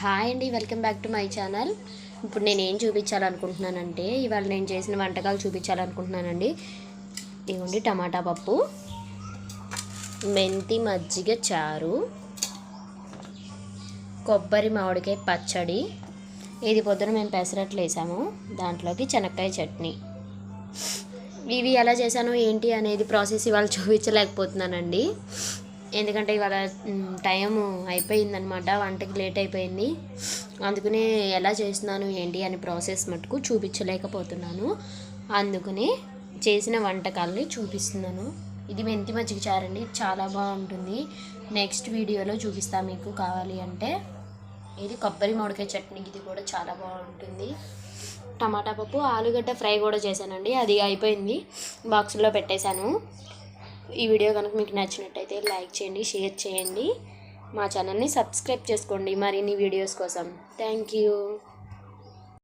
Hi అండి, welcome back to my channel. ఇప్పుడు నేను ఏం చూపించాలనుకుంటున్నానంటే ఇవాళ నేను చేసిన వంటకాలు చూపించాలనుకుంటున్నానండి. ఇదిగోండి టమాటా పప్పు, మెంతి మజ్జిగ చారు, కొబ్బరి మామిడికాయ పచ్చడి. ఇది పొద్దున మేము పెసరట్లు వేసాము, దాంట్లోకి శనక్కాయ చట్నీ. ఇవి ఎలా చేశాను ఏంటి అనేది ప్రాసెస్ ఇవాళ చూపించలేకపోతున్నానండి, ఎందుకంటే ఇవాళ టైం అయిపోయిందనమాట, వంటకి లేట్ అయిపోయింది. అందుకనే ఎలా చేస్తున్నాను ఏంటి అని ప్రాసెస్ మటుకు చూపించలేకపోతున్నాను. అందుకనే చేసిన వంటకాలని చూపిస్తున్నాను. ఇది మెంతి మజ్జిగ చారండి, చాలా బాగుంటుంది. నెక్స్ట్ వీడియోలో చూపిస్తా మీకు కావాలి అంటే. ఇది కొబ్బరి మామిడికాయ చట్నీ, ఇది కూడా చాలా బాగుంటుంది. టమాటా పప్పు, ఆలుగడ్డ ఫ్రై కూడా చేశానండి, అది అయిపోయింది, బాక్స్లో పెట్టేశాను. ఈ వీడియో కనుక మీకు నచ్చినట్టయితే లైక్ చేయండి, షేర్ చేయండి, మా ఛానల్ని సబ్స్క్రైబ్ చేసుకోండి మరిన్ని వీడియోస్ కోసం. Thank you.